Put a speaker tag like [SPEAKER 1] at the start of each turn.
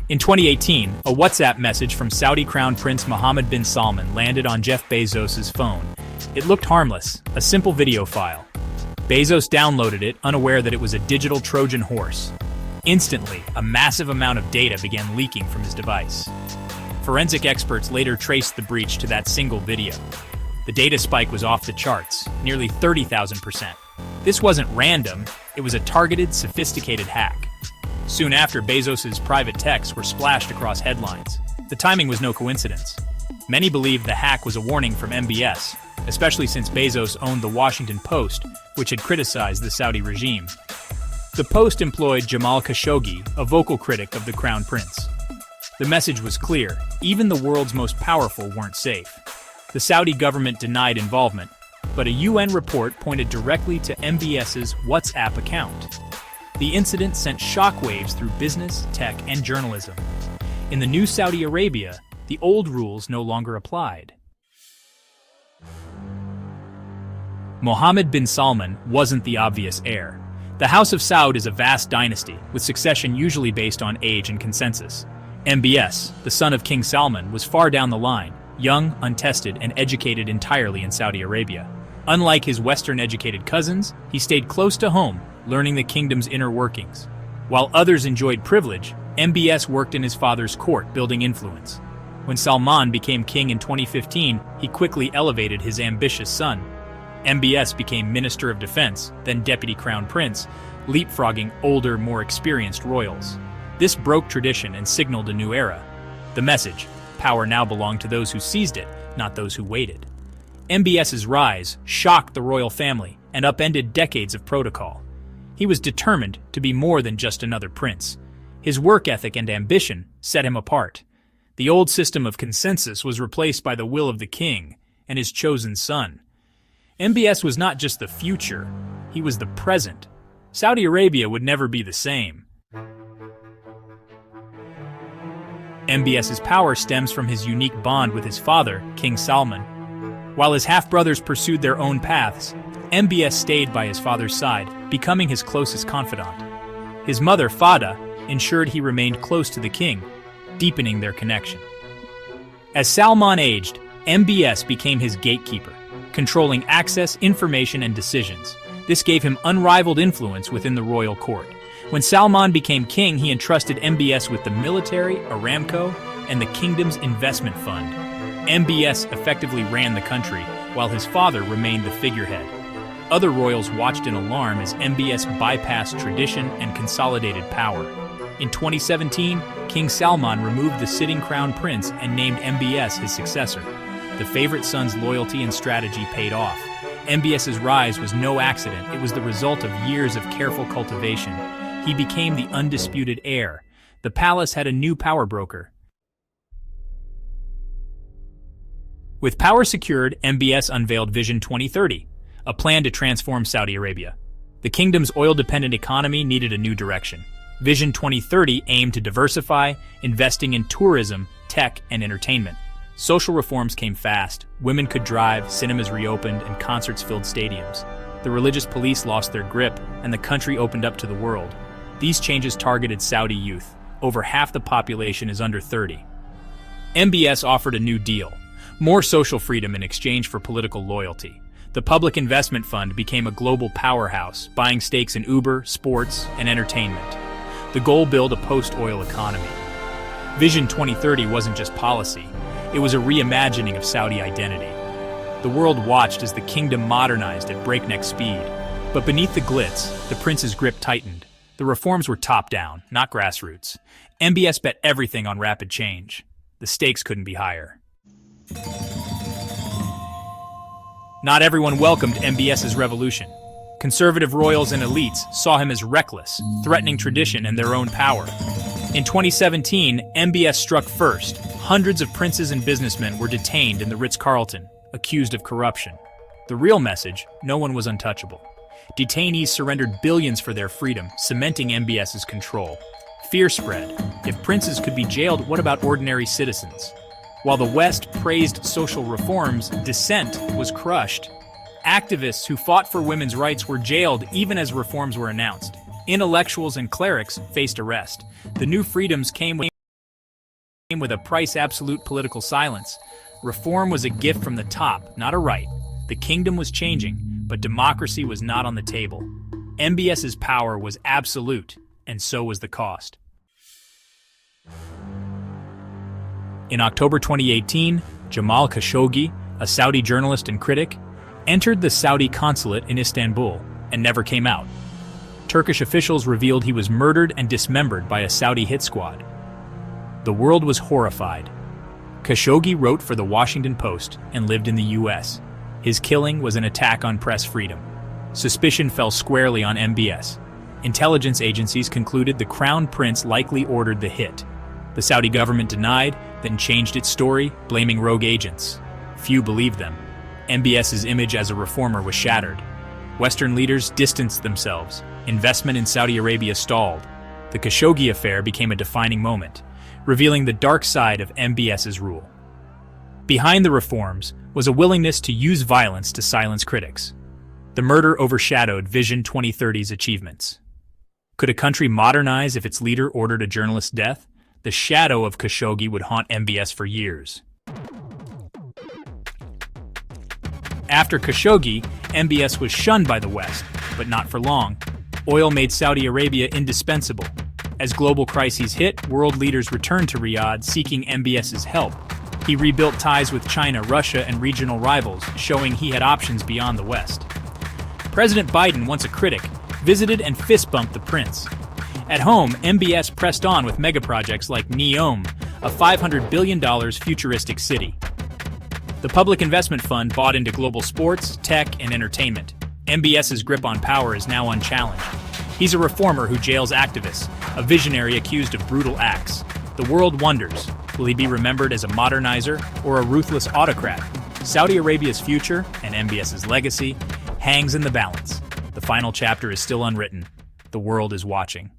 [SPEAKER 1] In 2018, a WhatsApp message from Saudi Crown Prince Mohammed bin Salman landed on Jeff Bezos' phone. It looked harmless, a simple video file. Bezos downloaded it, unaware that it was a digital Trojan horse. Instantly, a massive amount of data began leaking from his device. Forensic experts later traced the breach to that single video. The data spike was off the charts, nearly 30,000%. This wasn't random, it was a targeted, sophisticated hack. Soon after, Bezos' private texts were splashed across headlines. The timing was no coincidence. Many believe the hack was a warning from MBS, especially since Bezos owned the Washington Post, which had criticized the Saudi regime. The Post employed Jamal Khashoggi, a vocal critic of the Crown Prince. The message was clear: even the world's most powerful weren't safe. The Saudi government denied involvement, but a UN report pointed directly to MBS's WhatsApp account. The incident sent shockwaves through business, tech, and journalism. In the new Saudi Arabia, the old rules no longer applied. Mohammed bin Salman wasn't the obvious heir. The House of Saud is a vast dynasty, with succession usually based on age and consensus. MBS, the son of King Salman, was far down the line, young, untested, and educated entirely in Saudi Arabia. Unlike his Western-educated cousins, he stayed close to home, learning the kingdom's inner workings. While others enjoyed privilege, MBS worked in his father's court, building influence. When Salman became king in 2015, he quickly elevated his ambitious son. MBS became Minister of Defense, then Deputy Crown Prince, leapfrogging older, more experienced royals. This broke tradition and signaled a new era. The message: power now belonged to those who seized it, not those who waited. MBS's rise shocked the royal family and upended decades of protocol. He was determined to be more than just another prince. His work ethic and ambition set him apart. The old system of consensus was replaced by the will of the king and his chosen son. MBS was not just the future, he was the present. Saudi Arabia would never be the same. MBS's power stems from his unique bond with his father, King Salman. While his half-brothers pursued their own paths, MBS stayed by his father's side, becoming his closest confidant. His mother, Fada, ensured he remained close to the king, deepening their connection. As Salman aged, MBS became his gatekeeper, controlling access, information, and decisions. This gave him unrivaled influence within the royal court. When Salman became king, he entrusted MBS with the military, Aramco, and the kingdom's investment fund. MBS effectively ran the country, while his father remained the figurehead. Other royals watched in alarm as MBS bypassed tradition and consolidated power. In 2017, King Salman removed the sitting crown prince and named MBS his successor. The favorite son's loyalty and strategy paid off. MBS's rise was no accident, it was the result of years of careful cultivation. He became the undisputed heir. The palace had a new power broker. With power secured, MBS unveiled Vision 2030, a plan to transform Saudi Arabia. The kingdom's oil-dependent economy needed a new direction. Vision 2030 aimed to diversify, investing in tourism, tech, and entertainment. Social reforms came fast. Women could drive, cinemas reopened, and concerts filled stadiums. The religious police lost their grip, and the country opened up to the world. These changes targeted Saudi youth. Over half the population is under 30. MBS offered a new deal: more social freedom in exchange for political loyalty. The Public Investment Fund became a global powerhouse, buying stakes in Uber, sports, and entertainment. The goal: build a post-oil economy. Vision 2030 wasn't just policy, it was a reimagining of Saudi identity. The world watched as the kingdom modernized at breakneck speed. But beneath the glitz, the prince's grip tightened. The reforms were top-down, not grassroots. MBS bet everything on rapid change. The stakes couldn't be higher. Not everyone welcomed MBS's revolution. Conservative royals and elites saw him as reckless, threatening tradition and their own power. In 2017, MBS struck first. Hundreds of princes and businessmen were detained in the Ritz-Carlton, accused of corruption. The real message: no one was untouchable. Detainees surrendered billions for their freedom, cementing MBS's control. Fear spread. If princes could be jailed, what about ordinary citizens? While the West praised social reforms, dissent was crushed. Activists who fought for women's rights were jailed even as reforms were announced. Intellectuals and clerics faced arrest. The new freedoms came with with a price absolute political silence. Reform was a gift from the top, not a right. The kingdom was changing, but democracy was not on the table. MBS's power was absolute, and so was the cost. In October 2018, Jamal Khashoggi, a Saudi journalist and critic, entered the Saudi consulate in Istanbul and never came out. Turkish officials revealed he was murdered and dismembered by a Saudi hit squad. The world was horrified. Khashoggi wrote for the Washington Post and lived in the U.S. His killing was an attack on press freedom. Suspicion fell squarely on MBS. Intelligence agencies concluded the Crown Prince likely ordered the hit. The Saudi government denied, then changed its story, blaming rogue agents. Few believed them. MBS's image as a reformer was shattered. Western leaders distanced themselves. Investment in Saudi Arabia stalled. The Khashoggi affair became a defining moment, revealing the dark side of MBS's rule. Behind the reforms was a willingness to use violence to silence critics. The murder overshadowed Vision 2030's achievements. Could a country modernize if its leader ordered a journalist's death? The shadow of Khashoggi would haunt MBS for years. After Khashoggi, MBS was shunned by the West, but not for long. Oil made Saudi Arabia indispensable. As global crises hit, world leaders returned to Riyadh seeking MBS's help. He rebuilt ties with China, Russia, and regional rivals, showing he had options beyond the West. President Biden, once a critic, visited and fist-bumped the prince. At home, MBS pressed on with megaprojects like NEOM, a $500 billion futuristic city. The Public Investment Fund bought into global sports, tech, and entertainment. MBS's grip on power is now unchallenged. He's a reformer who jails activists, a visionary accused of brutal acts. The world wonders, will he be remembered as a modernizer or a ruthless autocrat? Saudi Arabia's future, and MBS's legacy, hangs in the balance. The final chapter is still unwritten. The world is watching.